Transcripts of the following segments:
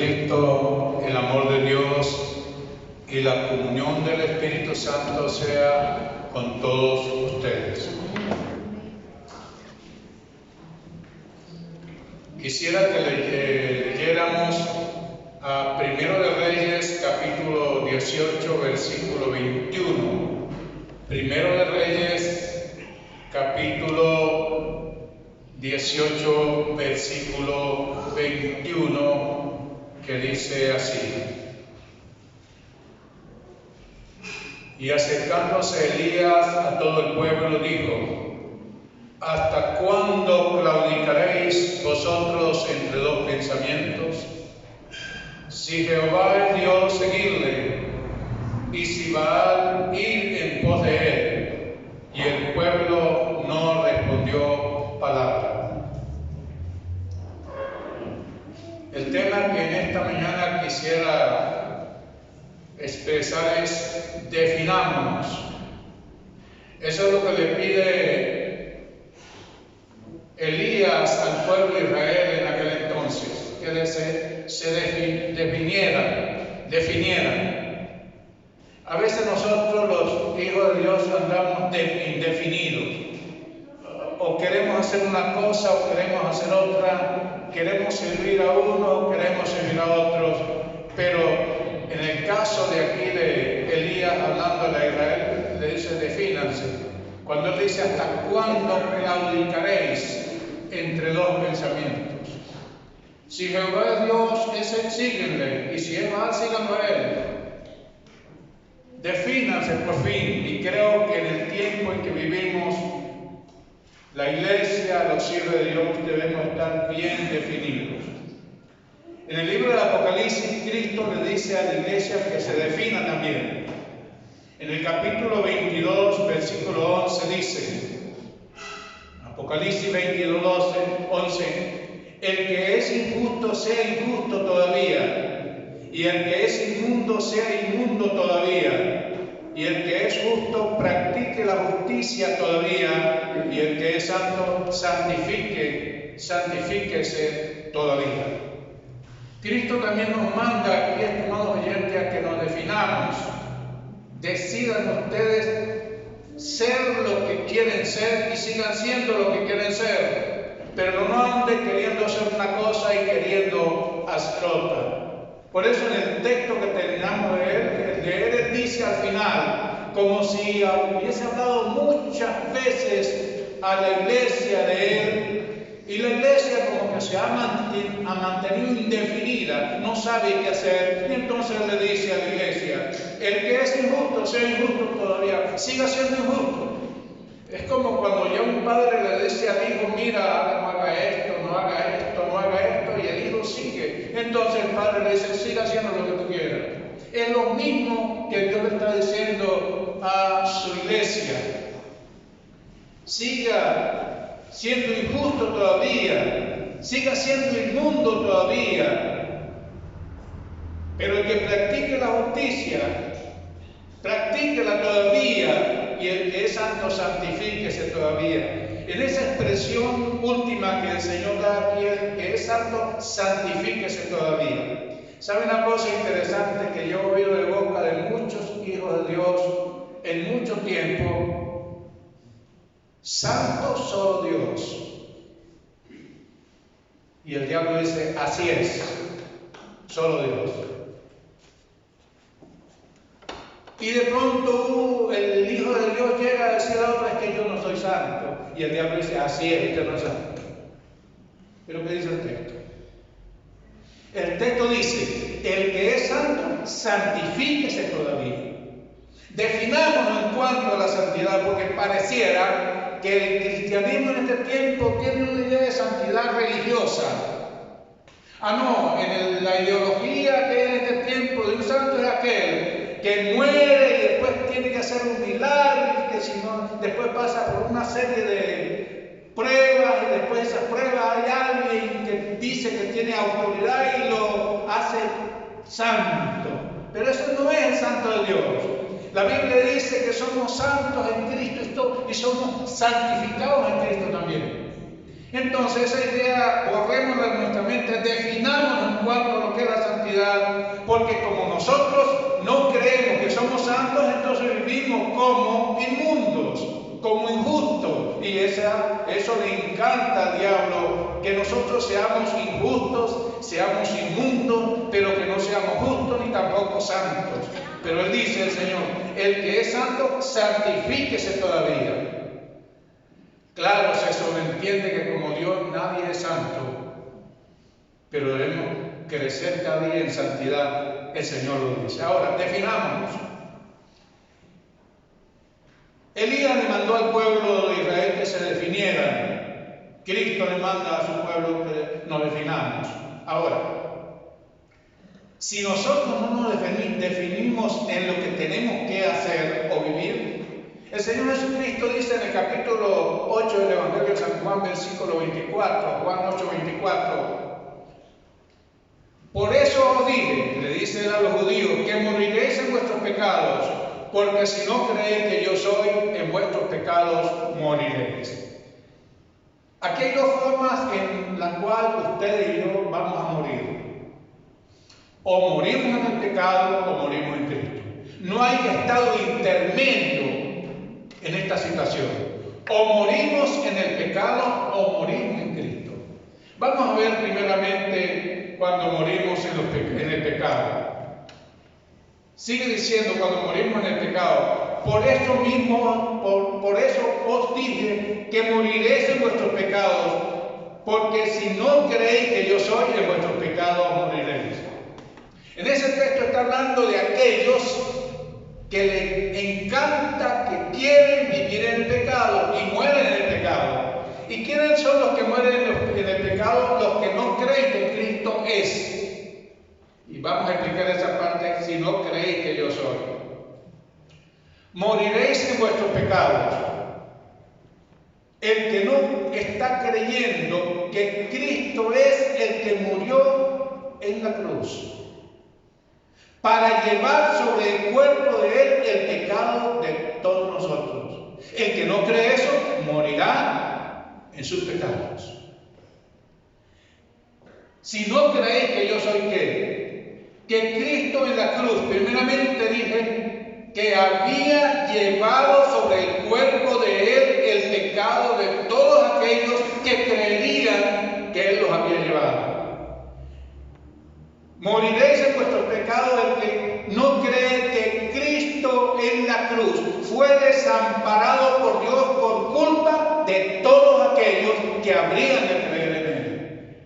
Jesucristo, el amor de Dios y la comunión del Espíritu Santo sea con todos ustedes. Quisiera que leyéramos a Primero de Reyes, capítulo 18, versículo 21. Primero de Reyes, capítulo 18, versículo 21, que dice así: Y acercándose Elías a todo el pueblo dijo: ¿Hasta cuándo claudicaréis vosotros entre dos pensamientos? Si Jehová es Dios, seguidle, y si Baal, ir en pos de él. Y el pueblo no respondió palabra. El tema que en esta mañana quisiera expresar es: definámonos. Eso es lo que le pide Elías al pueblo de Israel en aquel entonces, que se definieran. A veces nosotros, los hijos de Dios, andamos indefinidos. O queremos hacer una cosa o queremos hacer otra, queremos servir a uno o queremos servir a otros. Pero en el caso de aquí de Elías, hablando a Israel, le dice: defínanse. Cuando él dice: ¿hasta cuándo claudicaréis entre dos pensamientos? Si Jehová es Dios, ese síguenle, y si es Baal, síganlo a él. Defínanse por fin. Y creo que en el tiempo en que vivimos, la iglesia, los hijos de Dios, debemos estar bien definidos. En el libro del Apocalipsis, Cristo le dice a la iglesia que se defina también. En el capítulo 22, versículo 11 dice, Apocalipsis 22, 11, el que es injusto sea injusto todavía, y el que es inmundo sea inmundo todavía, y el que es justo practique la justicia todavía, y el que es santo santifíquese todavía. Cristo también nos manda aquí, estimados oyentes, a que nos definamos. Decidan ustedes ser lo que quieren ser y sigan siendo lo que quieren ser, pero no anden queriendo hacer una cosa y queriendo hacer otra. Por eso en el texto que terminamos de leer, él dice al final, como si hubiese hablado muchas veces a la iglesia de él, y la iglesia como que se ha mantenido indefinida, no sabe qué hacer, y entonces le dice a la iglesia: el que es injusto sea injusto todavía, siga siendo injusto. Es como cuando ya un padre le dice al hijo: mira, no haga esto, no haga esto, no haga esto, y el hijo sigue. Entonces el padre le dice: siga haciendo lo que tú quieras. Es lo mismo que Dios le está diciendo a su iglesia: siga siendo injusto todavía, siga siendo inmundo todavía, pero el que practique la justicia, practíquela todavía, y el que es santo, santifíquese todavía. En esa expresión última que el Señor da aquí, el que es santo, santifíquese todavía. ¿Sabe una cosa interesante que yo he oído de boca de muchos hijos de Dios en mucho tiempo? Santo solo Dios. Y el diablo dice: así es, solo Dios. Y de pronto el Hijo de Dios llega a decir a otro: es que yo no soy santo. Y el diablo dice: así es, usted no es santo. ¿Pero qué dice el texto? El texto dice: el que es santo, santifíquese todavía. Definámonos en cuanto a la santidad, porque pareciera que el cristianismo en este tiempo tiene una idea de santidad religiosa. La ideología que hay en este tiempo de un santo es aquel que muere y después tiene que hacer un milagro, y que si no, después pasa por una serie de pruebas, y después de esas pruebas hay alguien que dice que tiene autoridad y lo hace santo. Pero eso no es el santo de Dios. La Biblia dice que somos santos en Cristo y somos santificados en Cristo también. Entonces esa idea, borrémosla de nuestra mente, definámonos en cuanto a lo que es la santidad. santidad, porque como nosotros no creemos que somos santos, entonces vivimos como inmundos, como injustos. Y eso le encanta al diablo, que nosotros seamos injustos, seamos inmundos, pero que no seamos justos ni tampoco santos. Pero él dice, el Señor, el que es santo, santifíquese todavía. Claro, se sobreentiende que como Dios nadie es santo, pero debemos crecer cada día en santidad, el Señor lo dice. Ahora, definámonos. Elías le mandó al pueblo de Israel que se definieran. Cristo le manda a su pueblo que nos definamos. Ahora, si nosotros no nos definimos en lo que tenemos que hacer o vivir, el Señor Jesucristo dice en el capítulo 8 del Evangelio de San Juan, versículo 24, Juan 8, 24, por eso os dije, le dice él a los judíos, que moriréis en vuestros pecados, porque si no creéis que yo soy, en vuestros pecados moriréis. Aquí hay dos formas en las cuales usted y yo vamos a morir. O morimos en el pecado o morimos en Cristo. No hay estado intermedio en esta situación. O morimos en el pecado o morimos en Cristo. Vamos a ver primeramente cuando morimos en el pecado. Sigue diciendo cuando morimos en el pecado. Por eso mismo, por eso os dije que moriréis en vuestros pecados, porque si no creéis que yo soy, en vuestros pecados moriréis. En ese texto está hablando de aquellos que les encanta, que quieren vivir en el pecado y mueren en el pecado. ¿Y quiénes son los que mueren en el pecado? Los que no creen que Cristo es. Y vamos a explicar esa parte, si no creéis que yo soy. Moriréis en vuestros pecados. El que no está creyendo que Cristo es el que murió en la cruz, para llevar sobre el cuerpo de él el pecado de todos nosotros. El que no cree eso, morirá en sus pecados. Si no creéis que yo soy ¿qué? Que Cristo en la cruz, primeramente dije, que había llevado sobre el cuerpo de él el pecado de todos aquellos que creían que él los había llevado. Moriréis en vuestros pecados el que no cree que Cristo en la cruz fue desamparado por Dios por culpa de todos aquellos que habrían de creer en él.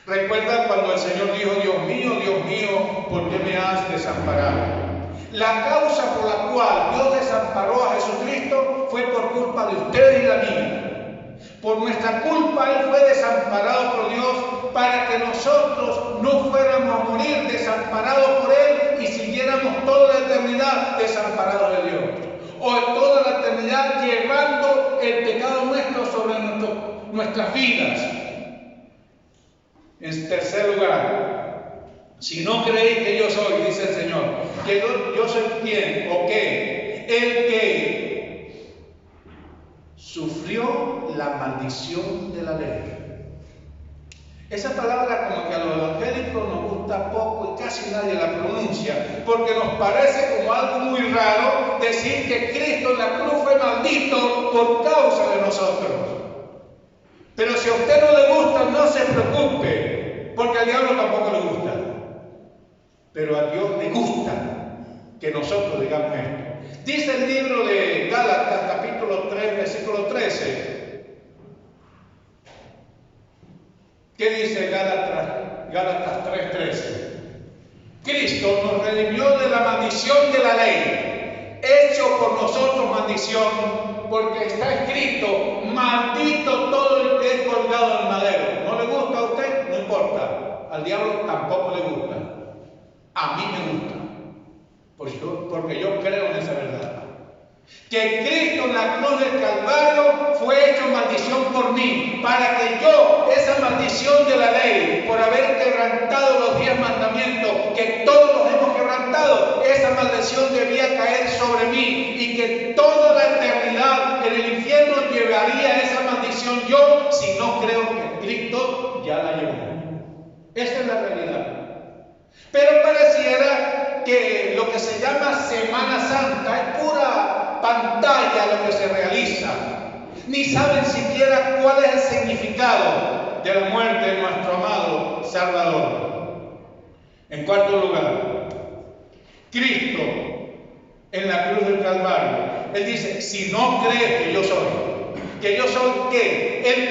¿Recuerdan cuando el Señor dijo, Dios mío, ¿por qué me has desamparado? La causa por la cual Dios desamparó a Jesucristo fue por culpa de ustedes y la mía. Por nuestra culpa Él fue desamparado por Dios para que nosotros no fuéramos a morir desamparados por Él y siguiéramos toda la eternidad desamparados de Dios. O toda la eternidad llevando el pecado nuestro sobre nuestras vidas. En tercer lugar, si no creéis que yo soy, dice el Señor, que yo soy quién o qué, el que sufrió la maldición de la ley. Esa palabra como que a los evangélicos nos gusta poco y casi nadie la pronuncia, porque nos parece como algo muy raro decir que Cristo en la cruz fue maldito por causa de nosotros. Pero si a usted no le gusta, no se preocupe, porque al diablo tampoco le gusta. Pero a Dios le gusta que nosotros digamos esto. Dice el libro de Gálatas, capítulo 3, versículo 13. ¿Qué dice Gálatas 3:13? Cristo nos redimió de la maldición de la ley, hecho por nosotros maldición, porque está escrito, maldito todo el que es colgado en madero. ¿No le gusta a usted? No importa. Al diablo tampoco le gusta. A mí me gusta. Porque yo creo en esa verdad. Que Cristo en la cruz del Calvario fue hecho maldición por mí, para que yo, esa maldición de la ley, por haber quebrantado los 10 mandamientos, que todos los hemos quebrantado, esa maldición debía caer sobre mí y que toda la eternidad en el infierno llevaría esa maldición yo, si no creo que Cristo ya la llevó. Esa es la realidad. que lo que se llama Semana Santa es pura pantalla lo que se realiza. Ni saben siquiera cuál es el significado de la muerte de nuestro amado Salvador. En cuarto lugar, Cristo en la cruz del Calvario. Él dice, si no crees que yo soy ¿qué? El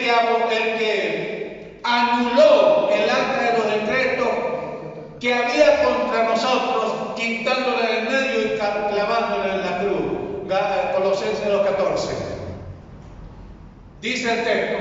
que anuló el acta de los decretos que había contra nosotros, quitándole del medio y clavándole en la cruz. Colosenses 2:14. Dice el texto,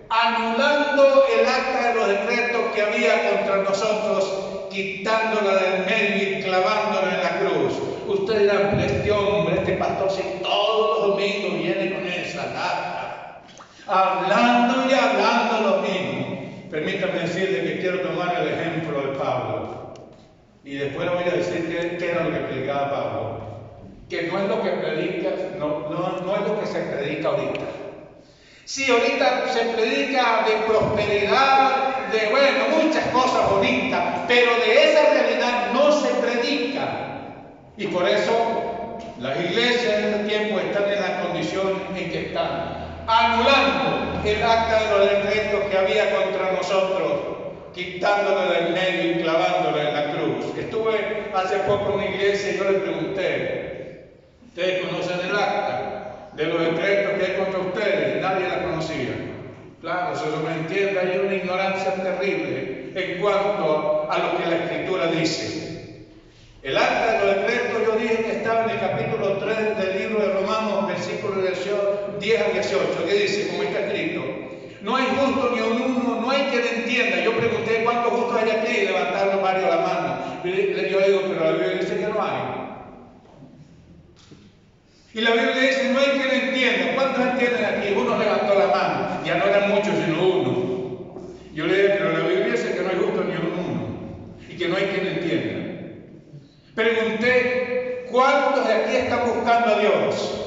anulando el acta de los decretos que había contra nosotros, quitándola del medio y clavándola en la cruz. Ustedes dirán, este hombre, este pastor, si todos los domingos viene con esa lata, hablando y hablando lo mismo. Permítame decirle que quiero tomar el ejemplo de Pablo. Y después le voy a decir qué era lo que predicaba Pablo. Que no es lo que predica, no es lo que se predica ahorita. Sí, ahorita se predica de prosperidad, de muchas cosas bonitas, pero de esa realidad no se predica. Y por eso las iglesias en este tiempo están en la condición en que están, anulando el acta de los decretos que había contra nosotros, quitándole del medio y clavándole en la cruz. Estuve hace poco en una iglesia y yo le pregunté, ¿ustedes conocen el acta de los decretos que hay contra ustedes? Nadie la conocía. Claro, si uno me entiende, hay una ignorancia terrible en cuanto a lo que la Escritura dice. El acta de los decretos, yo dije que estaba en el capítulo 3 del libro de Romanos, versículos 10 a 18, que dice, como está escrito, no hay justo ni uno, no hay quien entienda. Yo pregunté cuántos justos hay aquí y levantaron varios la mano. Yo digo, pero la Biblia dice que no hay. Y la Biblia dice, no hay quien entienda. ¿Cuántos entienden aquí? Uno levantó la mano. Ya no eran muchos, sino uno. Yo le dije, pero la Biblia dice que no hay justo ni uno. Y que no hay quien entienda. Pregunté, ¿cuántos de aquí están buscando a Dios?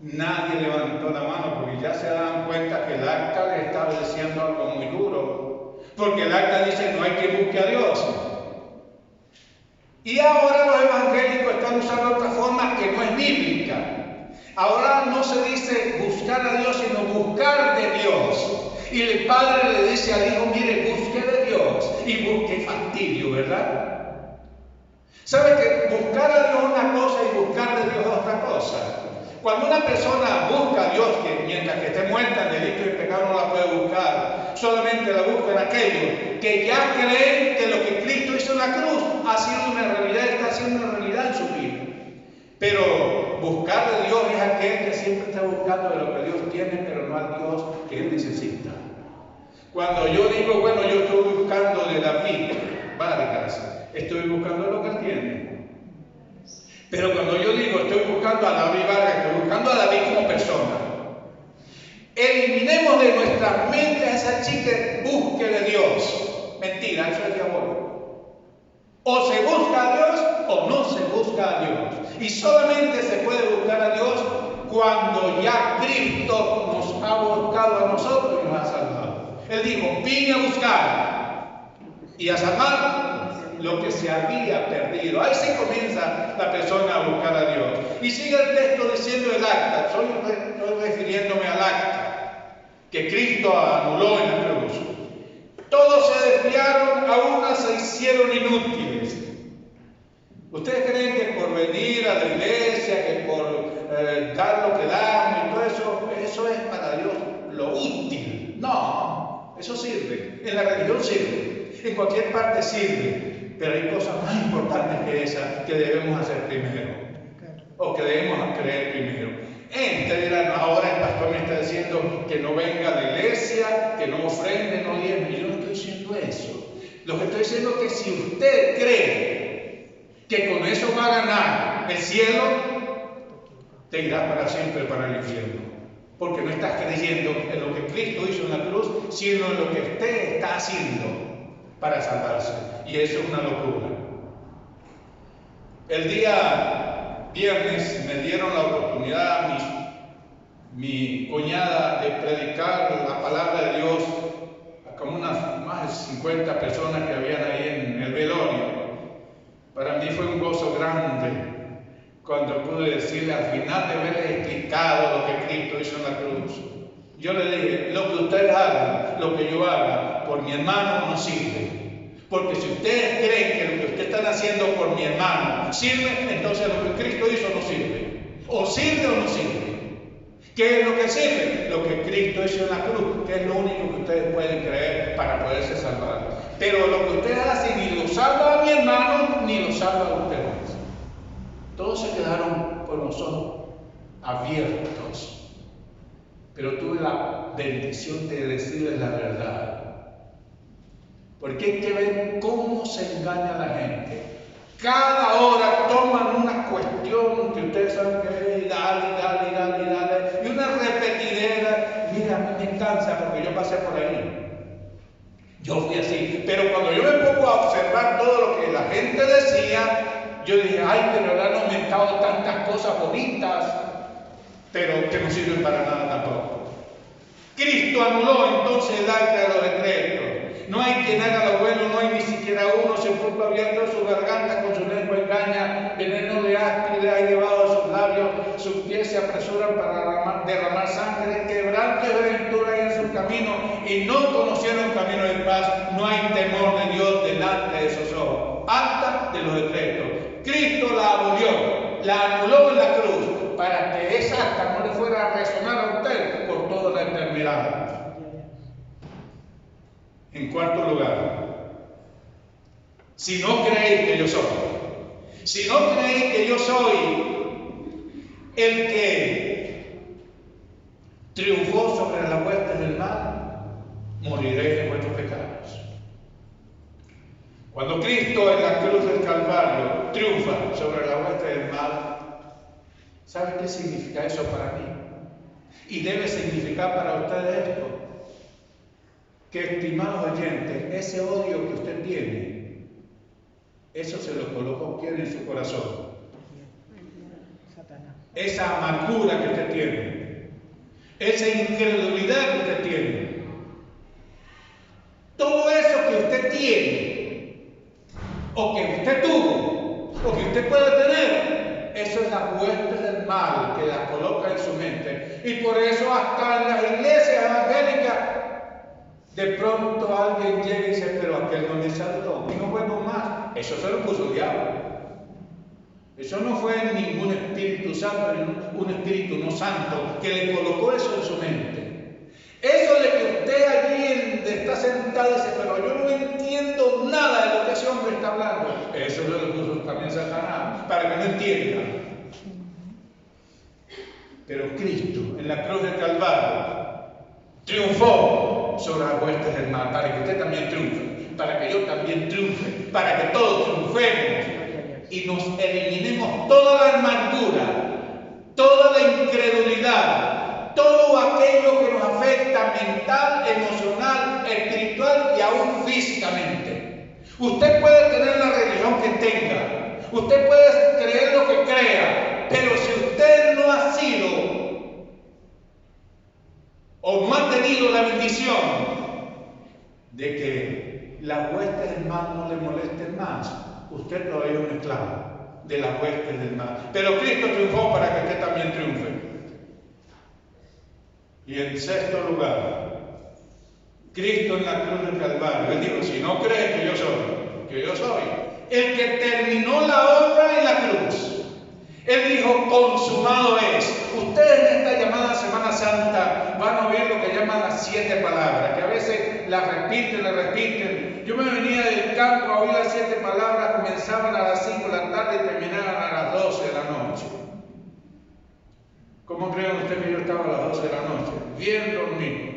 Nadie levantó la mano porque ya se dan cuenta que el acta le estaba diciendo algo muy duro. Porque el acta dice, no hay quien busque a Dios. Y ahora los evangélicos están usando otra forma que no es bíblica. Ahora no se dice buscar a Dios, sino buscar de Dios. Y el padre le dice al hijo, mire, busque de Dios. Y busque fastidio, ¿verdad? ¿Sabe que buscar a Dios es una cosa y buscar de Dios es otra cosa? Cuando una persona busca a Dios, que mientras que esté muerta en delito y pecado no la puede buscar, solamente la buscan aquellos que ya creen que lo que Cristo hizo en la cruz ha sido una realidad, está siendo una realidad en su vida. Pero buscar de Dios es aquel que siempre está buscando de lo que Dios tiene, pero no al Dios que él necesita. Cuando yo digo, bueno, yo estoy buscando de David Vargas, estoy buscando lo que él tiene. Pero cuando yo digo estoy buscando a David Vargas, estoy buscando a David como persona. Eliminemos de nuestras mentes a esa chica busque de Dios. Mentira, eso es diabólico. O se busca a Dios o no se busca a Dios. Y solamente se puede buscar a Dios cuando ya Cristo nos ha buscado a nosotros y nos ha salvado. Él dijo, vine a buscar y a salvar lo que se había perdido. Ahí sí comienza la persona a buscar a Dios. Y sigue el texto diciendo el acta. Estoy refiriéndome al acta que Cristo anuló en la cruz. Todos se desviaron, a una se hicieron inútiles. ¿Ustedes creen que por venir a la iglesia, que por dar lo que damos y todo eso es para Dios lo útil? No, eso sirve. En la religión sirve. En cualquier parte sirve. Pero hay cosas más importantes que esas que debemos hacer primero. O que debemos creer primero. Ustedes dirán, ahora el pastor me está diciendo que no venga a la iglesia, que no ofrende, no diezme. Yo no estoy diciendo eso. Lo que estoy diciendo es que si usted cree que con eso va a ganar el cielo, te irá para siempre para el infierno. Porque no estás creyendo en lo que Cristo hizo en la cruz, sino en lo que usted está haciendo para salvarse. Y eso es una locura. El día viernes me dieron la oportunidad mi cuñada de predicar la palabra de Dios a como unas más de 50 personas que habían ahí en el velorio. Para cuando pude decirle al final de haberle explicado lo que Cristo hizo en la cruz. Yo le dije, lo que ustedes hagan, lo que yo haga por mi hermano no sirve. Porque si ustedes creen que lo que ustedes están haciendo por mi hermano sirve, entonces lo que Cristo hizo no sirve. O sirve o no sirve. ¿Qué es lo que sirve? Lo que Cristo hizo en la cruz, que es lo único que ustedes pueden creer para poderse salvar. Pero lo que ustedes hacen ni lo salva a mi hermano, ni lo salva a ustedes. Todos se quedaron con los ojos abiertos. Pero tuve la bendición de decirles la verdad. Porque hay que ver cómo se engaña a la gente. Cada hora toman una cuestión que ustedes saben que es y dale. Y una repetidera. Mira, a mí me cansa porque yo pasé por ahí. Yo fui así. Pero cuando yo me pongo a observar todo lo que la gente decía, yo dije, ay, pero ahora han aumentado tantas cosas bonitas, pero que no sirven para nada tampoco. Cristo anuló entonces el acta de los decretos. No hay quien haga lo bueno, no hay ni siquiera uno, sepulcro abierto en su garganta, con su lengua engaña, veneno de áspide hay debajo de sus labios, sus pies se apresuran para derramar sangre, quebranto y aventura hay en su camino, y no conocieron camino de paz, no hay temor de Dios delante de sus ojos. Acta de los decretos. Cristo la abolió, la anuló en la cruz, para que esa acta no le fuera a resonar a usted por toda la eternidad. En cuarto lugar, si no creéis que yo soy, si no creéis que yo soy el que triunfó sobre las huestes del mal, moriréis en vuestros pecados. Cuando Cristo en la cruz del Calvario triunfa sobre las huestes del mal, ¿sabe qué significa eso para mí? Y debe significar para ustedes esto. Que, estimados oyentes, ese odio que usted tiene, eso se lo colocó quién en su corazón. Esa amargura que usted tiene, esa incredulidad que usted tiene, todo eso que usted tiene, o que usted tuvo, o que usted puede tener, eso es la hueste del mal que la coloca en su mente. Y por eso hasta en las iglesias evangélicas, de pronto alguien llega y dice, pero aquel no me saludó, y no vuelvo más. Eso se lo puso el diablo. Eso no fue ningún Espíritu Santo, un Espíritu no santo, que le colocó eso en su mente. Eso de que usted allí está sentado y dice, pero yo no entiendo nada de lo que ese hombre está hablando. Eso se lo puso también Satanás, para que no entienda. Pero Cristo, en la cruz del Calvario, triunfó sobre las huestes del mal, para que usted también triunfe, para que yo también triunfe, para que todos triunfemos y nos eliminemos toda la amargura, toda la incredulidad, todo aquello que nos afecta mental, emocional, espiritual y aún físicamente. Usted puede tener la religión que tenga, usted puede creer lo que crea, pero si usted no ha sido o no ha tenido la bendición de que las huestes del mal no le molesten más, usted todavía es un esclavo de las huestes del mal. Pero Cristo triunfó para que usted también triunfe. Y en sexto lugar, Cristo en la cruz del Calvario, Él dijo, si no crees que yo soy el que terminó la obra en la cruz. Él dijo, consumado es. Ustedes en esta llamada Semana Santa van a oír lo que llaman las 7 palabras, que a veces las repiten. Yo me venía del campo a oír las 7 palabras, comenzaban a las 5 de la tarde y terminaban a las 12 de la noche. ¿Cómo creen ustedes que yo estaba a las 12 de la noche? Bien dormido.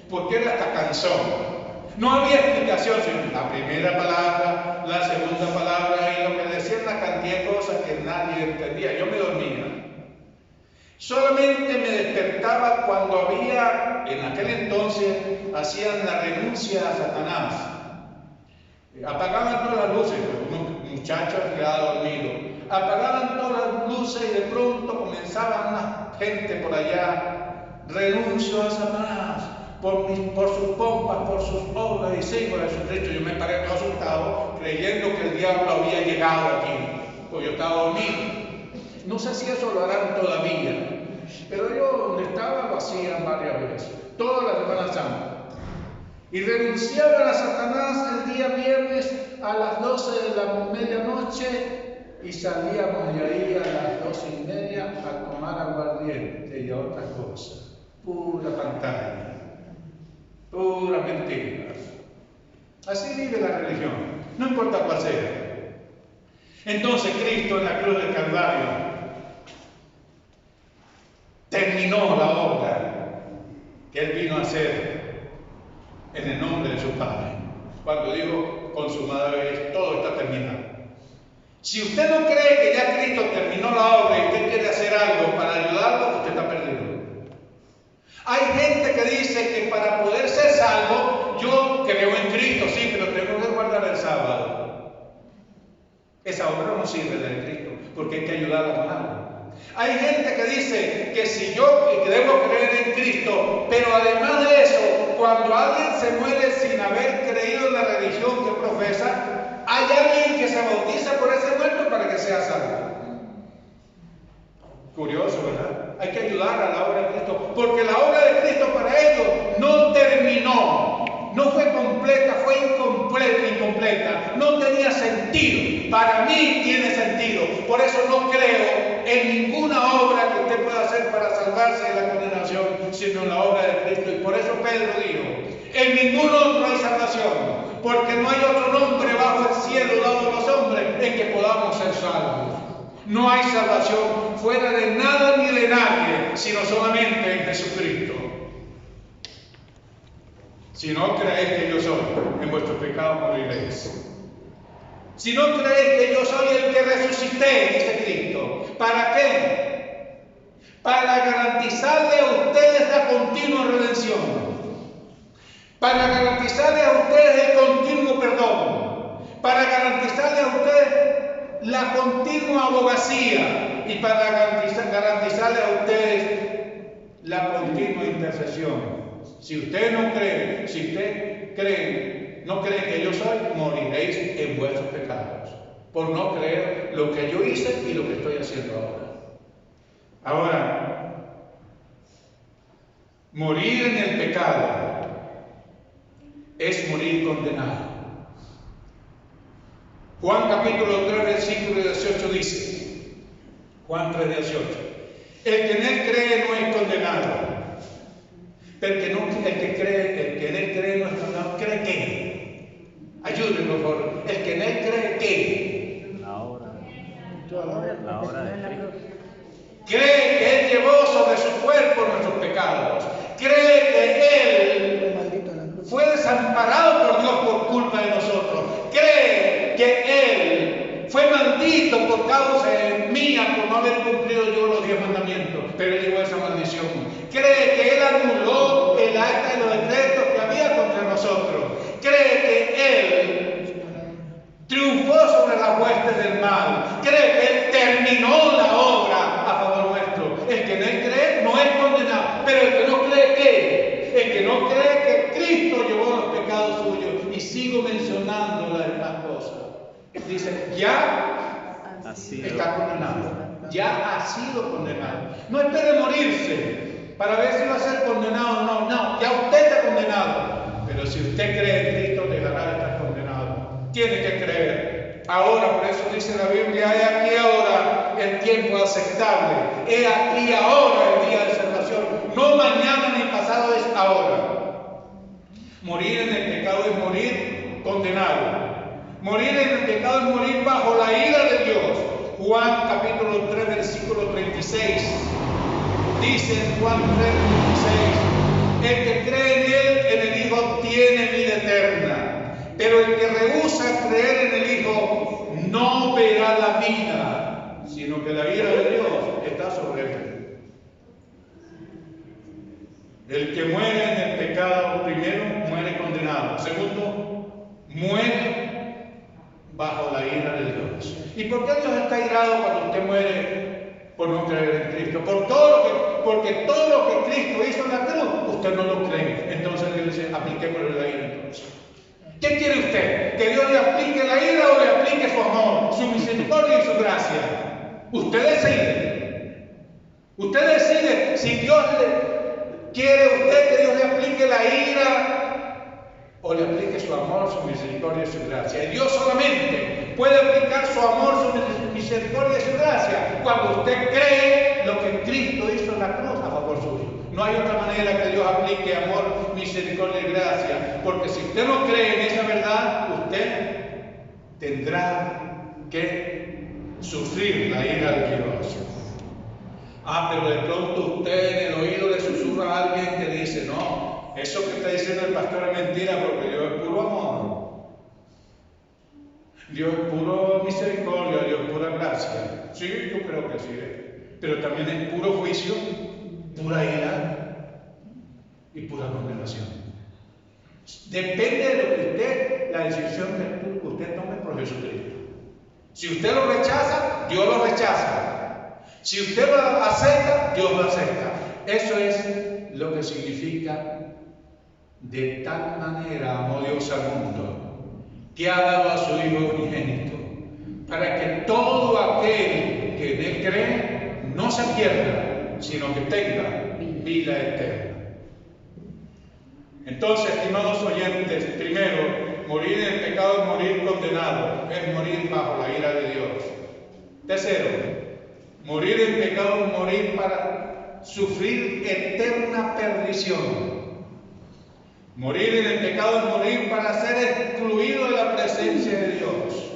Porque era hasta cansón. No había explicación, sino la primera palabra, la segunda palabra, y lo que decían una cantidad de cosas que nadie entendía. Yo me dormía. Solamente me despertaba cuando había, en aquel entonces, hacían la renuncia a Satanás. Apagaban todas las luces, unos muchachos quedaban dormidos. Apagaban todas las luces y de pronto comenzaba una gente por allá. Renuncio a Satanás. Por sus pompas, por sus obras y sigo a Jesucristo. Yo me paré todo asustado creyendo que el diablo había llegado aquí, o yo estaba dormido. No sé si eso lo harán todavía, pero yo donde estaba lo hacían varias veces, toda la Semana Santa. Y renunciaban a Satanás el día viernes a las 12 de la medianoche y salíamos de ahí a las 12:30 a tomar aguardiente y a otras cosas. Pura pantalla, puras mentiras. Así vive la religión, no importa cuál sea. Entonces Cristo en la cruz del Calvario terminó la obra que Él vino a hacer en el nombre de su Padre. Cuando digo consumado es, todo está terminado. Si usted no cree que ya Cristo terminó la obra y usted quiere hacer algo para ayudarlo, usted está perdido. Hay gente que dice que para poder ser salvo, yo creo en Cristo, sí, pero tengo que guardar el sábado. Esa obra no sirve de Cristo, porque hay que ayudarla con algo. Hay gente que dice que si yo que debo creer en Cristo, pero además de eso, cuando alguien se muere sin haber creído en la religión que profesa, hay alguien que se bautiza por ese muerto para que sea salvo. Curioso, ¿verdad? Hay que ayudar a la obra de Cristo, porque la obra de Cristo para ellos no terminó. No fue completa, fue incompleta, no tenía sentido. Para mí tiene sentido, por eso no creo en ninguna obra que usted pueda hacer para salvarse de la condenación, sino en la obra de Cristo. Y por eso Pedro dijo, en ningún otro hay salvación, porque no hay otro nombre bajo el cielo dado a los hombres en que podamos ser salvos. No hay salvación fuera de nada ni de nadie, sino solamente en Jesucristo. Si no creéis que yo soy, en vuestros pecados moriréis. Si no creéis que yo soy el que resucité, dice Cristo, ¿para qué? Para garantizarle a ustedes la continua redención, para garantizarle a ustedes el continuo perdón, para garantizarle a ustedes la continua abogacía y para garantizarle a ustedes la continua intercesión. Si usted no cree, no cree que yo soy, moriréis en vuestros pecados, por no creer lo que yo hice y lo que estoy haciendo ahora. Ahora, morir en el pecado es morir condenado. Juan capítulo 3, versículo 18 dice, Juan 3, 18, el que en él cree no es condenado. Pero el que en él cree no es condenado. ¿Cree qué? Ayúdenme, por favor. El que en él cree qué. La obra de Cristo. Cree que Él llevó sobre su cuerpo nuestros pecados. Cree que Él fue desamparado por Dios por culpa de nosotros. Cree que Él fue maldito por causa mía por no haber cumplido yo los 10 mandamientos. Pero Él llevó esa maldición. Cree que Él anuló el acta y los decretos que había contra nosotros. Cree que Él triunfó sobre las huestes del mal. Cree que Él terminó la obra a favor nuestro. El que en Él cree no es condenado. Pero el que no cree, ¿qué? El que no cree que Cristo llevó los pecados suyos. Y sigo mencionando las demás cosas. Dice, ya está condenado. Ya ha sido condenado. No espere morirse para ver si va a ser condenado o no. No, ya usted está condenado. Pero si usted cree en Cristo, dejará de estar condenado. Tiene que creer. Ahora, por eso dice la Biblia, he aquí ahora el tiempo aceptable. He aquí ahora el día de salvación. No mañana ni pasado, es ahora. Morir en el pecado es morir condenado. Morir en el pecado es morir bajo la ira de Dios. Juan capítulo 3, versículo 36. Dice en Juan 3, 36, el que cree en Él, en el Hijo, tiene vida eterna. Pero el que rehúsa creer en el Hijo no verá la vida, sino que la ira de Dios está sobre él. El que muere en el pecado, primero, muere condenado. Segundo, muere bajo la ira de Dios. ¿Y por qué Dios está irado cuando usted muere por no creer en Cristo? Porque todo lo que Cristo hizo en la cruz, usted no lo cree. Entonces Dios dice, apliquémosle la ira entonces. ¿Qué quiere usted? ¿Que Dios le aplique la ira o le aplique su amor, su misericordia y su gracia? Usted decide. Usted decide si Dios quiere usted que Dios le aplique la ira o le aplique su amor, su misericordia y su gracia. Y Dios solamente puede aplicar su amor, su misericordia y su gracia cuando usted cree lo que Cristo hizo en la cruz a favor suyo. No hay otra manera que Dios aplique amor, misericordia y gracia, porque si usted no cree en esa verdad, usted tendrá que sufrir la ira de Dios. Pero de pronto usted en el oído le susurra a alguien que dice: no, eso que está diciendo el pastor es mentira, porque Dios es puro amor, Dios es puro misericordia, Dios es pura gracia. Sí, yo creo que sí, pero también es puro juicio, pura ira y pura condenación. Depende de lo que usted, la decisión que usted tome por Jesucristo. Si usted lo rechaza, Dios lo rechaza. Si usted lo acepta, Dios lo acepta. Eso es lo que significa: de tal manera amó Dios al mundo, que ha dado a su Hijo unigénito, para que todo aquel que en Él cree no se pierda, sino que tenga vida eterna. Entonces, estimados oyentes, primero, morir en el pecado es morir condenado, es morir bajo la ira de Dios. Tercero, morir en pecado es morir para sufrir eterna perdición. Morir en el pecado es morir para ser excluido de la presencia de Dios.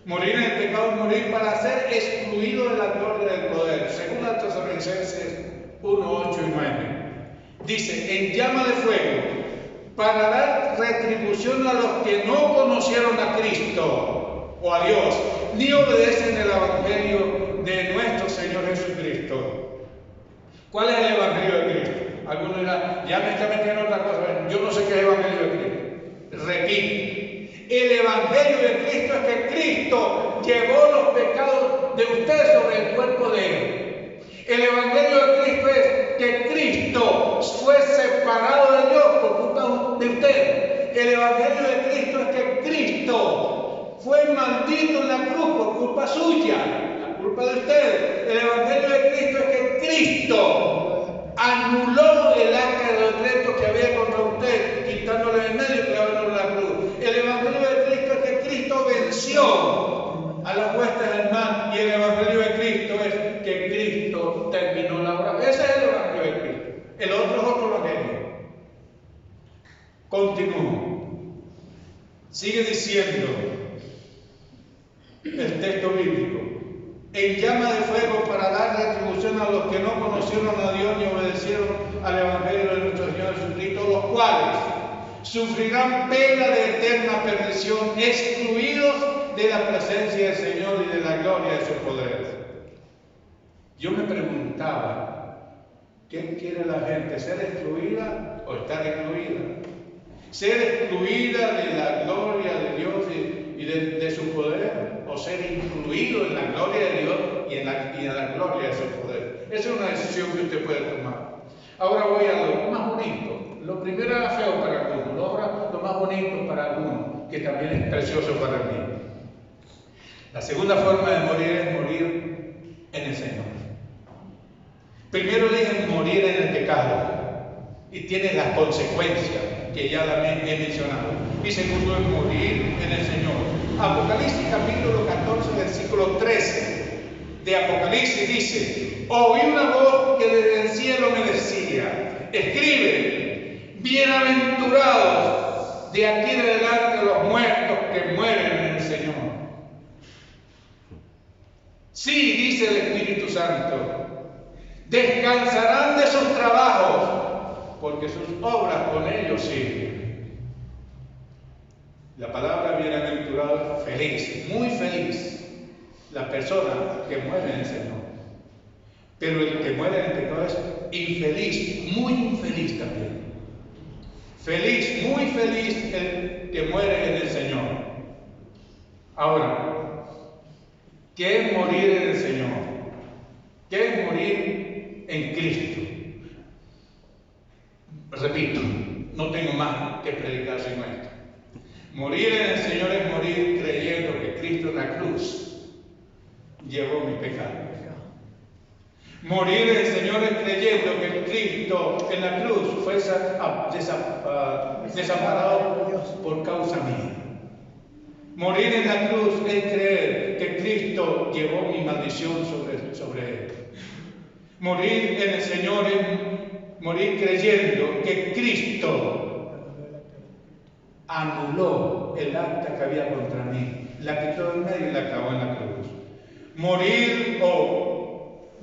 Morir en el pecado es morir para ser excluido de la gloria del poder. Según las Tesalonicenses 1, 8 y 9. Dice: en llama de fuego, para dar retribución a los que no conocieron a Cristo o a Dios, ni obedecen el Evangelio de nuestro Señor Jesucristo. ¿Cuál es el Evangelio de Cristo? Algunos dirán: ya me está metiendo otra cosa. Yo no sé qué es el Evangelio de Cristo. Repito, el Evangelio de Cristo es que Cristo llevó los pecados de usted sobre el cuerpo de Él. El Evangelio de Cristo es que Cristo fue separado de Dios por culpa de usted. El Evangelio de Cristo es que Cristo fue maldito en la cruz por culpa suya, la culpa de usted. El Evangelio de Cristo es que Cristo anuló el acta de decreto que había contra usted, quitándole de medio y clavándolo en la cruz. El Evangelio de Cristo es que Cristo venció a las huestes del mal, y el Evangelio de Cristo es que Cristo terminó la obra. Ese es el Evangelio de Cristo. El otro es otro Evangelio. Continúo. Sigue diciendo el texto bíblico: en llama de fuego, para dar retribución a los que no conocieron a Dios ni obedecieron al Evangelio de nuestro Señor Jesucristo, los cuales sufrirán pena de eterna perdición, excluidos de la presencia del Señor y de la gloria de su poder. Yo me preguntaba, ¿qué quiere la gente? ¿Ser excluida o estar incluida? ¿Ser excluida de la gloria de Dios y de su poder, o ser incluido en la gloria de Dios y en la gloria de su poder? Esa es una decisión que usted puede tomar. Ahora voy a lo más bonito. Lo primero era feo para algunos, ahora lo más bonito para algunos, que también es precioso para mí. La segunda forma de morir es morir en el Señor. Primero dije morir en el pecado, y tiene las consecuencias que ya he mencionado. Y segundo es morir en el Señor. Apocalipsis capítulo 14, versículo 13 de Apocalipsis dice: oí una voz que desde el cielo me decía: escribe, bienaventurados de aquí en adelante los muertos que mueren en el Señor. Sí, dice el Espíritu Santo, descansarán de sus trabajos, porque sus obras con ellos siguen. La palabra bienaventurado, feliz, muy feliz, la persona que muere en el Señor. Pero el que muere en el pecado es infeliz, muy infeliz también. Feliz, muy feliz el que muere en el Señor. Ahora, ¿qué es morir en el Señor? ¿Qué es morir en Cristo? Repito, no tengo más que predicar sino esto. Morir en el Señor es morir creyendo que Cristo en la cruz llevó mi pecado. Morir en el Señor es creyendo que Cristo en la cruz fue desamparado por causa mía. Morir en la cruz es creer que Cristo llevó mi maldición sobre él. Morir en el Señor es morir creyendo que Cristo anuló el acta que había contra mí, la quitó del medio y la clavó en la cruz. Morir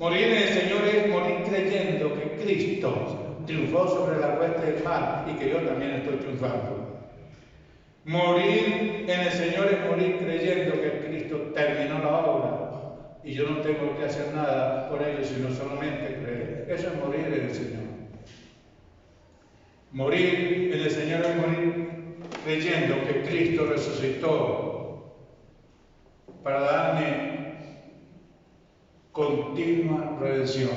en el Señor es morir creyendo que Cristo triunfó sobre la hueste del mal y que yo también estoy triunfando. Morir en el Señor es morir creyendo que Cristo terminó la obra y yo no tengo que hacer nada por ello, sino solamente creer. Eso es morir en el Señor. Morir en el Señor es morir creyendo que Cristo resucitó para darme continua redención,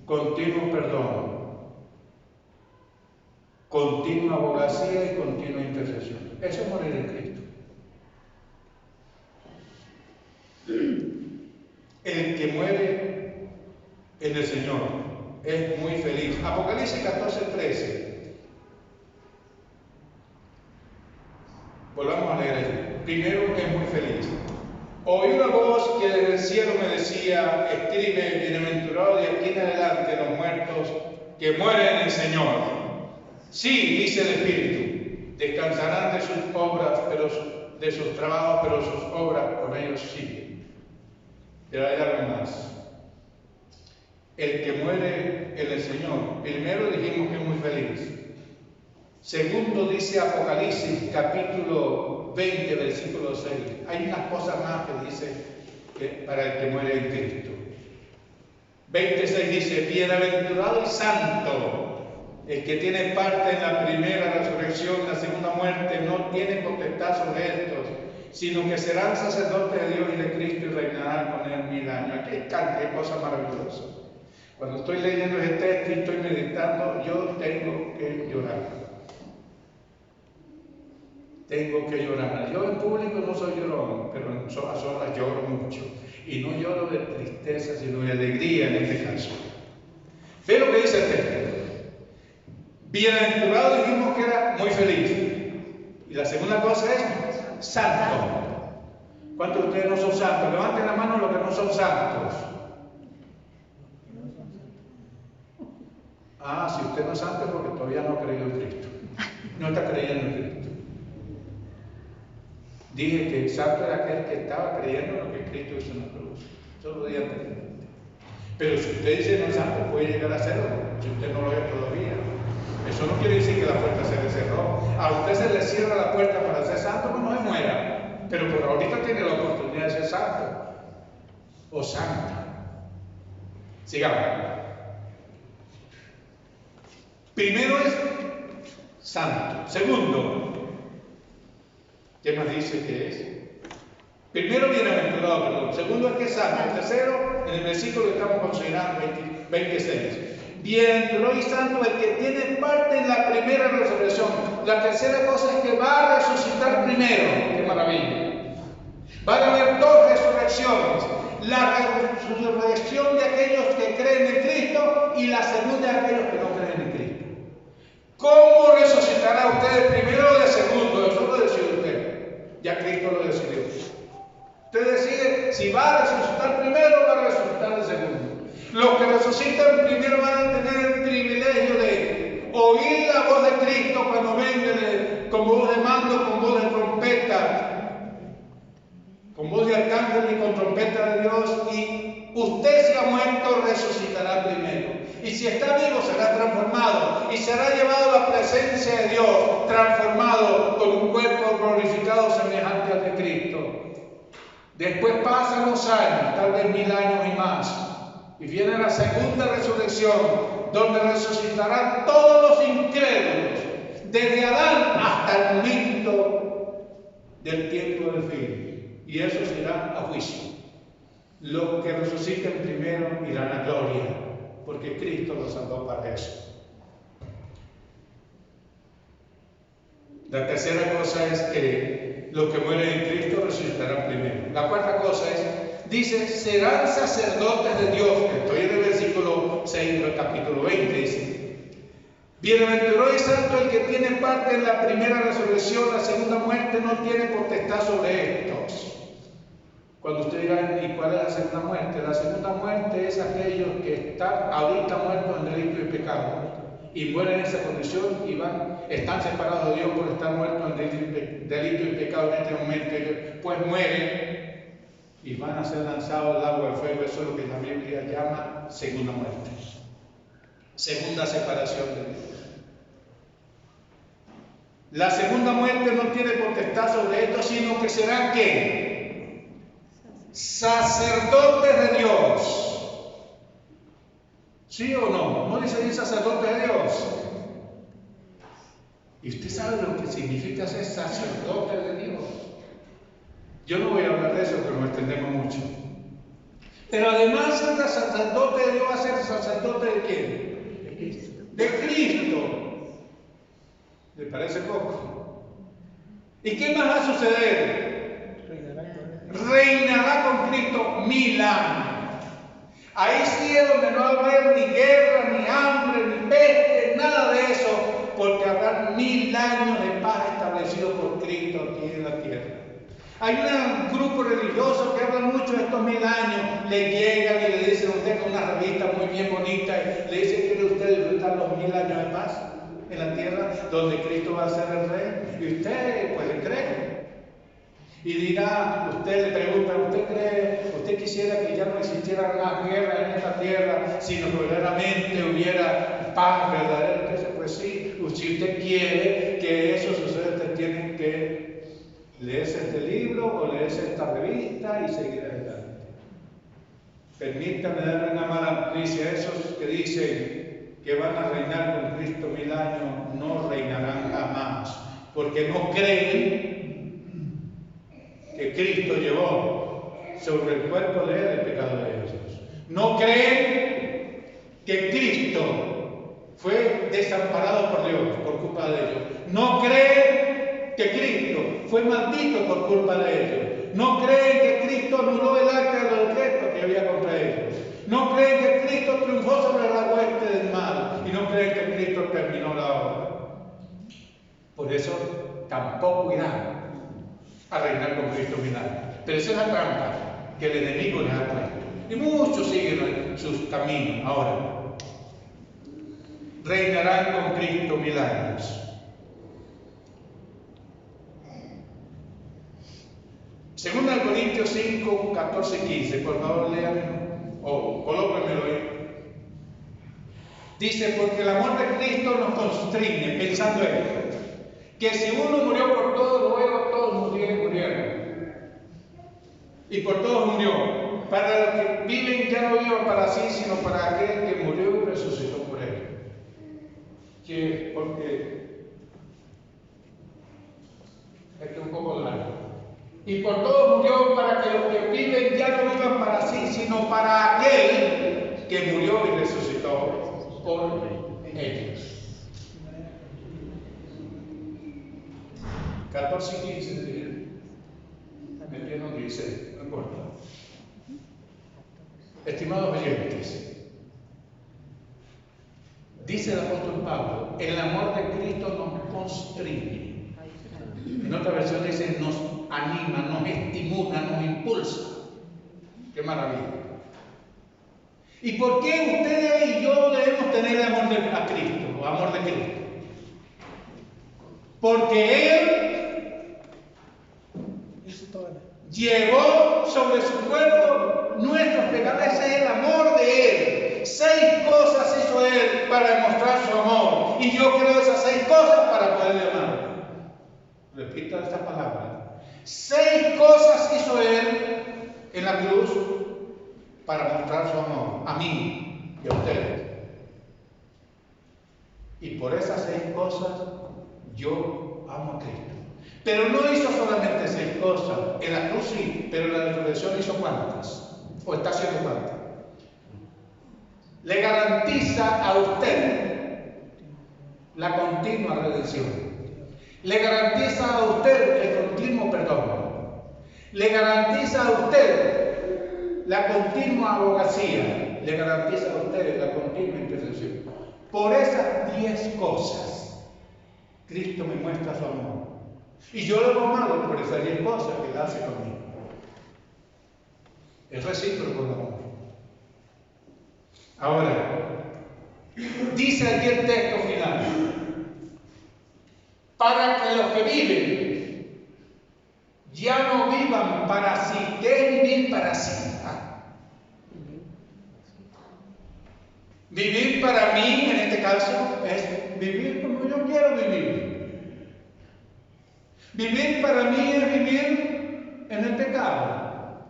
continuo perdón, continua abogacía y continua intercesión. Eso es morir en Cristo. El que muere en el Señor es muy feliz. Apocalipsis 14:13. Volvamos a leer ahí. Primero, es muy feliz. Oí una voz que desde el cielo me decía: escribe, bienaventurado de aquí en adelante los muertos que mueren en el Señor. Sí, dice el Espíritu, descansarán de sus obras, de sus trabajos, pero sus obras con ellos siguen. Pero hay algo más. El que muere en el Señor, primero dijimos que es muy feliz. Segundo, dice Apocalipsis capítulo 20, versículo 6. Hay unas cosas más que dice que para el que muere en Cristo. 26 dice: bienaventurado y santo el que tiene parte en la primera resurrección. La segunda muerte no tiene potestad sobre estos, sino que serán sacerdotes de Dios y de Cristo y reinarán con él 1000 años. Aquí hay cantidad de cosas maravillosas. Cuando estoy leyendo este texto y estoy meditando, yo tengo que llorar. Tengo que llorar. Yo en público no soy llorón, pero a solas lloro mucho. Y no lloro de tristeza, sino de alegría en este caso. Ve lo que dice el texto. Bienaventurado dijimos que era muy feliz. Y la segunda cosa es santo. ¿Cuántos de ustedes no son santos? Levanten la mano los que no son santos. Ah, si usted no es santo es porque todavía no ha creído en Cristo. No está creyendo en Cristo. Dije que santo era aquel que estaba creyendo en lo que Cristo hizo en la cruz. Eso lo dije anteriormente. Pero si usted dice no es santo, puede llegar a serlo, si usted no lo es todavía. Eso no quiere decir que la puerta se le cerró. A usted se le cierra la puerta para ser santo, no se muera. Pero por ahorita tiene la oportunidad de ser santo o santa. Sigamos. Primero es santo. Segundo, ¿qué más dice que es? Primero, bienaventurado, perdón. Segundo, es que es santo. Tercero, en el versículo que estamos considerando, 26. Bienaventurado y santo el que tiene parte en la primera resurrección. La tercera cosa es que va a resucitar primero. ¡Qué maravilla! Van a haber dos resurrecciones. La resurrección de aquellos que creen en Cristo y la segunda de aquellos que no creen en Cristo. ¿Cómo resucitará usted primero o de segundo? Eso lo decide usted. Ya Cristo lo decidió. Usted decide si va a resucitar primero o va a resucitar de segundo. Los que resucitan primero van a tener el privilegio de oír la voz de Cristo cuando venga con voz de mando, con voz de trompeta, con voz de arcángel y con trompeta de Dios. Y usted, si ha muerto, resucitará primero. Y si está vivo, será transformado y será llevado a la presencia de Dios, transformado con un cuerpo glorificado semejante al de Cristo. Después pasan los años, tal vez 1000 años y más, y viene la segunda resurrección, donde resucitarán todos los incrédulos, desde Adán hasta el momento del tiempo del fin. Y esos irán a juicio. Los que resuciten primero irán a gloria, porque Cristo los salvó para eso. La tercera cosa es que los que mueren en Cristo resucitarán primero. La cuarta cosa es dice, serán sacerdotes de Dios. Estoy en el versículo 6 del capítulo 20, dice, bienaventurado y santo el que tiene parte en la primera resurrección, la segunda muerte no tiene potestad sobre estos. Cuando usted dirá, ¿y cuál es la segunda muerte? La segunda muerte es aquellos que están ahorita muertos en delito y pecado y mueren en esa condición y están separados de Dios por estar muertos en delito y pecado en este momento, pues mueren y van a ser lanzados al agua del fuego. Eso es lo que la Biblia llama segunda muerte, segunda separación de Dios. La segunda muerte no tiene potestad sobre esto, sino que serán ¿qué? Sacerdotes de Dios. ¿Sí o no? ¿No dice bien sacerdotes de Dios? ¿Y usted sabe lo que significa ser sacerdote de Dios? Yo no voy a hablar de eso, pero me extendemos mucho. Pero además ser sacerdote de Dios va a ser sacerdote de quién? De Cristo. De Cristo. ¿Le parece poco? ¿Y qué más va a suceder? Reinará con Cristo 1000 años. Ahí sí es donde no va a haber ni guerra, ni hambre, ni peste, nada de eso, porque habrá 1000 años de paz establecidos por Cristo aquí en la tierra. Hay un grupo religioso que habla mucho de estos 1000 años, le llegan y le dicen a usted con una revista muy bien bonita, y le dicen, ¿quiere usted disfrutar los 1000 años de paz en la tierra, donde Cristo va a ser el rey? Y usted pues le cree. Y dirá, usted le pregunta, ¿usted quisiera que ya no existiera más guerra en esta tierra, sino que verdaderamente hubiera paz verdadera? Entonces, pues sí, si usted quiere que eso suceda, usted tiene que leerse este libro o leerse esta revista y seguir adelante. Permítame darle una mala noticia a esos que dicen que van a reinar con Cristo 1000 años, no reinarán jamás, porque no creen que Cristo llevó sobre el cuerpo de él el pecado de ellos. No creen que Cristo fue desamparado por Dios por culpa de ellos. No creen que Cristo fue maldito por culpa de ellos. No creen que Cristo anuló el acta de los decretos que había contra ellos. No creen que Cristo triunfó sobre la hueste del mal. Y no creen que Cristo terminó la obra. Por eso tampoco irán a reinar con Cristo 1000 años. Pero esa es la trampa que el enemigo les ha puesto. Y muchos siguen sus caminos. Ahora, reinarán con Cristo 1000 años. Segunda de Corintios 5, 14 y 15. Por favor, léanlo o colóquenmelo ahí. Dice, porque el amor de Cristo nos constriñe, pensando en esto, que si uno murió por todos, luego todos murieron. Y por todos murió. Para los que viven ya no vivan para sí, sino para aquel que murió y resucitó por él. Porque esto es un poco largo. Y por todos murió para que los que viven ya no vivan para sí, sino para aquel que murió y resucitó por ellos. 14 y 15 no dice, no importa. Estimados oyentes, dice el apóstol Pablo, el amor de Cristo nos constriñe. En otra versión dice, nos anima, nos estimula, nos impulsa. ¡Qué maravilla! ¿Y por qué ustedes y yo debemos tener el amor a Cristo, o amor de Cristo? Porque Él llevó sobre su cuerpo nuestros pecados. Ese es el amor de Él. 6 cosas hizo Él para demostrar su amor. Y yo creo esas 6 cosas para poder amarlo. Repito esta palabra. 6 cosas hizo Él en la cruz para mostrar su amor a mí y a ustedes. Y por esas 6 cosas yo amo a Cristo. Pero no hizo solamente 6 cosas. En la cruz sí, pero en la resurrección hizo ¿cuántas? ¿O está haciendo cuántas? Le garantiza a usted la continua redención. Le garantiza a usted el continuo perdón. Le garantiza a usted la continua abogacía le garantiza a ustedes la continua intercesión. Por esas 10 cosas, Cristo me muestra su amor. Y yo lo he amado por esas 10 cosas que Él hace conmigo. Es recíproco el amor. Ahora, dice aquí el texto final: para que los que viven ya no vivan para sí. ¿Qué es vivir para sí? Vivir para mí, en este caso, es vivir como yo quiero vivir. Vivir para mí es vivir en el pecado.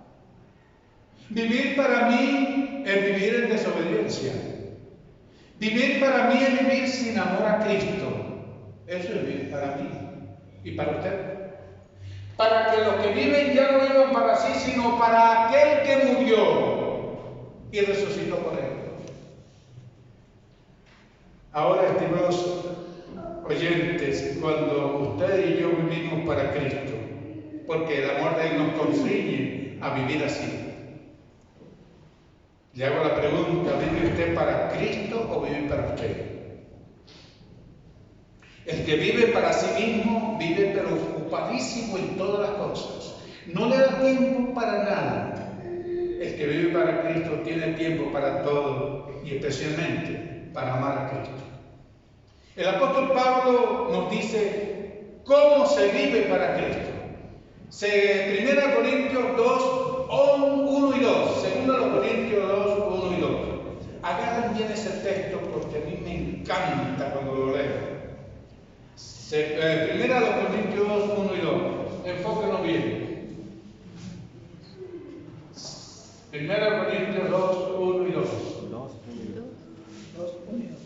Vivir para mí es vivir en desobediencia. Vivir para mí es vivir sin amor a Cristo. Eso es vivir para mí y para usted. Para que los que viven ya no vivan para sí, sino para aquel que murió y resucitó por él. Ahora, estimados oyentes, cuando ustedes y yo vivimos para Cristo, porque el amor de Él nos constriñe a vivir así, le hago la pregunta: ¿vive usted para Cristo o vive para usted? El que vive para sí mismo vive pero ocupadísimo en todas las cosas. No le da tiempo para nada. El que vive para Cristo tiene tiempo para todo y especialmente para amar a Cristo. El apóstol Pablo nos dice cómo se vive para Cristo. 1 Corintios 2, 1 y 2. 2 Corintios 2, 1 y 2. Agarren bien ese texto porque a mí me encanta cuando lo leo. 1 Corintios 2, 1 y 2. Enfóquenos bien. 1 Corintios 2, 1 y 2. 2, 1 y 2. 2, 1 y 2.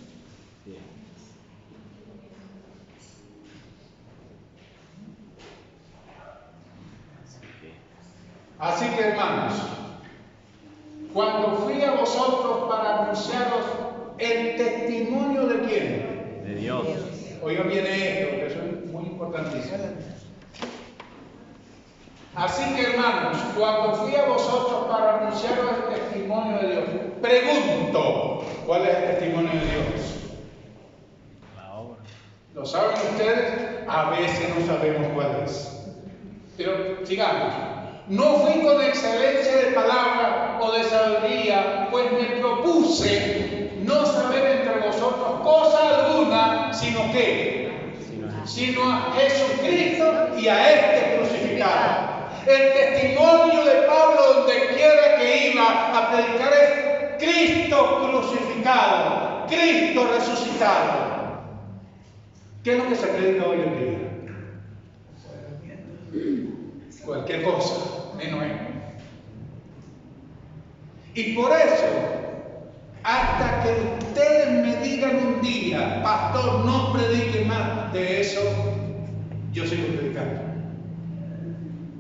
Así que, hermanos, cuando fui a vosotros para anunciaros el testimonio de quién? De Dios. Oigan bien esto, porque eso es muy importantísimo. Así que, hermanos, cuando fui a vosotros para anunciaros el testimonio de Dios, pregunto, ¿cuál es el testimonio de Dios? La obra. ¿Lo saben ustedes? A veces no sabemos cuál es. Pero sigamos. No fui con excelencia de palabra o de sabiduría, pues me propuse no saber entre vosotros cosa alguna, sino a Jesucristo y a este crucificado. El testimonio de Pablo, donde quiera que iba a predicar, es Cristo crucificado, Cristo resucitado. ¿Qué es lo que se predica hoy en día? Cualquier cosa, menos él. Y por eso, hasta que ustedes me digan un día: pastor, no predique más de eso, yo sigo predicando.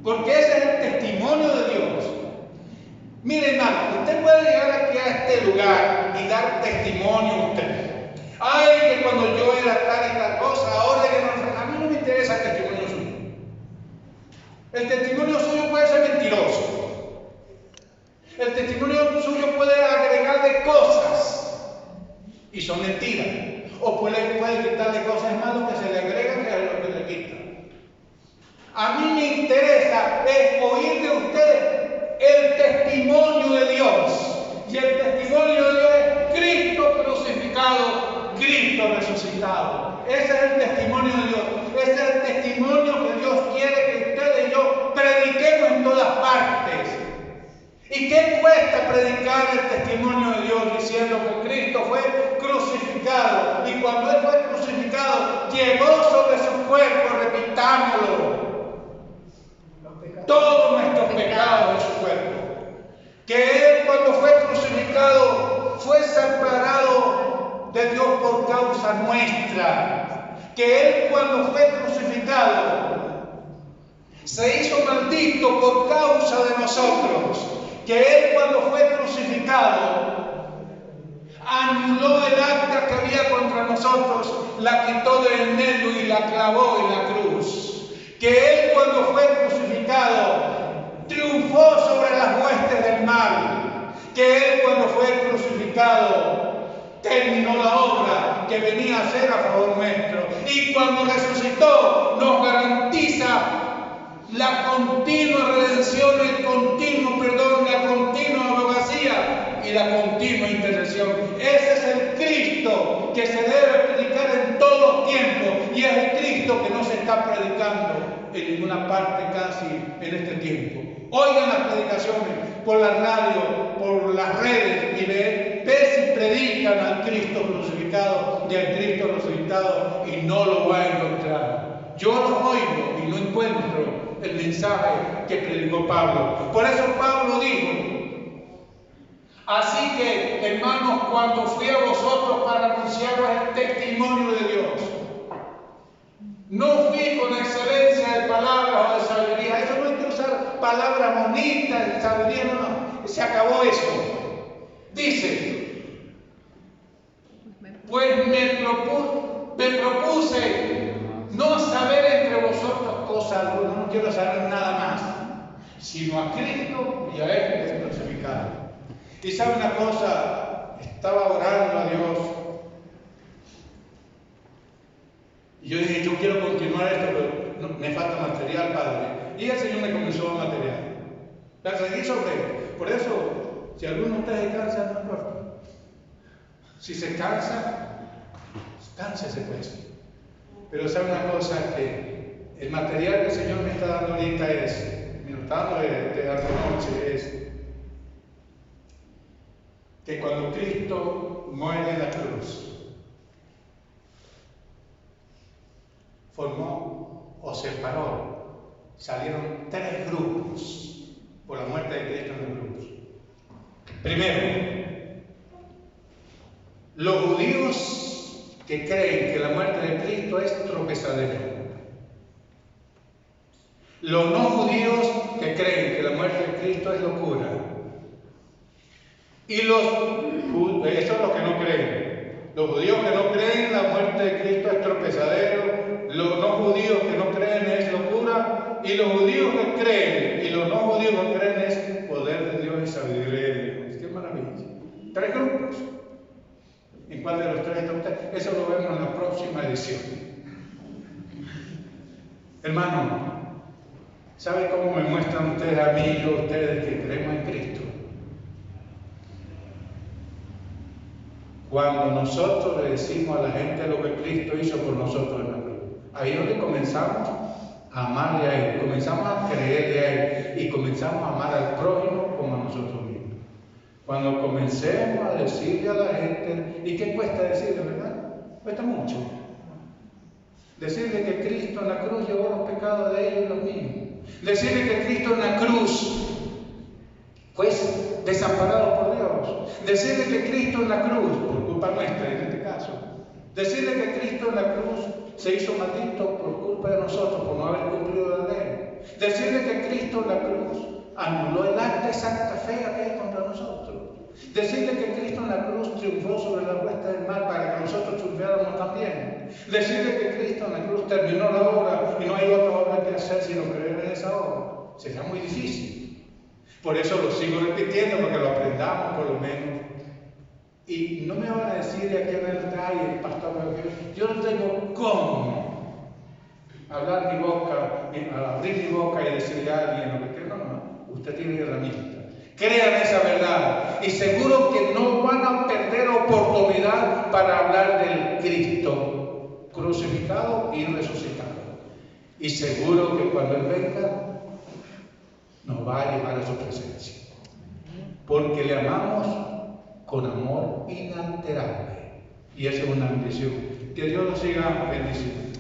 Porque ese es el testimonio de Dios. Mire, hermano, usted puede llegar aquí a este lugar y dar testimonio a usted. Ay, que cuando yo era tal y tal cosa, ahora que no. A mí no me interesa el testimonio suyo. El testimonio suyo puede ser mentiroso. El testimonio suyo puede agregarle cosas y son mentiras. O puede quitarle cosas malas que se le agregan, que es lo que le quitan. A mí me interesa es oír de ustedes el testimonio de Dios. Y el testimonio de Dios es Cristo crucificado, Cristo resucitado. Ese es el testimonio de Dios. Ese es el testimonio que Dios quiere que ustedes y yo prediquemos en todas partes. ¿Y qué cuesta predicar el testimonio de Dios diciendo que Cristo fue crucificado? Y cuando Él fue crucificado, llevó sobre su cuerpo, repitámoslo, todos nuestros pecados en su cuerpo. Que Él, cuando fue crucificado, fue separado de Dios por causa nuestra. Que Él, cuando fue crucificado, se hizo maldito por causa de nosotros. Que Él, cuando fue crucificado, anuló el acta que había contra nosotros, la quitó del medio y la clavó en la cruz. Que Él, cuando fue crucificado, triunfó sobre las huestes del mal. crucificado terminó la obra que venía a hacer a favor nuestro. Y cuando resucitó, nos garantiza la continua redención, el continuo perdón, la continua abogacía y la continua intercesión. Ese es el Cristo que se debe predicar en todos los tiempos, y es el Cristo que no se está predicando en ninguna parte casi en este tiempo. Oigan las predicaciones por la radio, por las redes, y ve si predican al Cristo crucificado y al Cristo resucitado, y no lo va a encontrar. Yo lo oigo y no encuentro el mensaje que predicó Pablo. Por eso Pablo dijo: así que, hermanos, cuando fui a vosotros para anunciaros el testimonio de Dios, no fui con excelencia de palabras o de sabiduría. Eso no hay que usar palabras bonitas, sabiduría, no. Se acabó eso. Dice: pues me propuse no saber entre vosotros cosa alguna, no quiero saber nada más, sino a Cristo y a Él crucificado. Y sabe una cosa, estaba orando a Dios y yo dije: yo quiero continuar esto, pero no, me falta material, Padre. Y el Señor me comenzó a material. La seguí sobre él. Por eso, si alguno de ustedes se cansa, no importa. Si se cansa, cánsese pues. Pero sabe una cosa, que el material que el Señor me está dando ahorita me lo está dando de anoche, es que cuando Cristo muere en la cruz, formó o separó, salieron 3 grupos por la muerte de Cristo en la cruz. Primero, los judíos que creen que la muerte de Cristo es tropezadero. Los no judíos que creen que la muerte de Cristo es locura. Y eso es lo que no creen. Los judíos que no creen la muerte de Cristo es tropezadero. Los no judíos que no creen es locura. Y los judíos que creen y los no judíos que creen es poder de Dios y sabiduría de Dios. ¡Qué maravilla! 3 grupos. ¿En cuál de los 3 está usted? Eso lo vemos en la próxima edición. Hermano, ¿sabe cómo me muestran ustedes a mí y yo a ustedes que creemos en Cristo? Cuando nosotros le decimos a la gente lo que Cristo hizo por nosotros en la cruz. Ahí es donde comenzamos a amarle a Él, comenzamos a creerle a Él y comenzamos a amar al prójimo como a nosotros mismos. Cuando comencemos a decirle a la gente, ¿y qué cuesta decirle, verdad? Cuesta mucho. Decirle que Cristo en la cruz llevó los pecados de ellos y los míos. Decirle que Cristo en la cruz fue desamparado por Dios. Decirle que Cristo en la cruz, por culpa nuestra en este caso, decirle que Cristo en la cruz se hizo maldito por culpa de nosotros, por no haber cumplido la ley. Decirle que Cristo en la cruz anuló el acta de Santa Fe que hay contra nosotros. Decirle que Cristo en la cruz triunfó sobre la hueste del mal para que nosotros triunfáramos también. Decirle que Cristo en la cruz terminó la obra y no hay otra obra que hacer sino creer en esa obra. Sería muy difícil. Por eso lo sigo repitiendo, porque lo aprendamos por lo menos. Y no me van a decir de aquí a ver, ay, el pastor, yo no tengo cómo hablar mi boca, abrir mi boca y decirle a alguien lo que quiera. No, usted tiene herramientas. Crean esa verdad y seguro que no van a perder oportunidad para hablar del Cristo crucificado y resucitado. Y seguro que cuando Él venga nos va a llevar a su presencia. Porque le amamos con amor inalterable. Y esa es una bendición. Que Dios nos siga bendiciendo.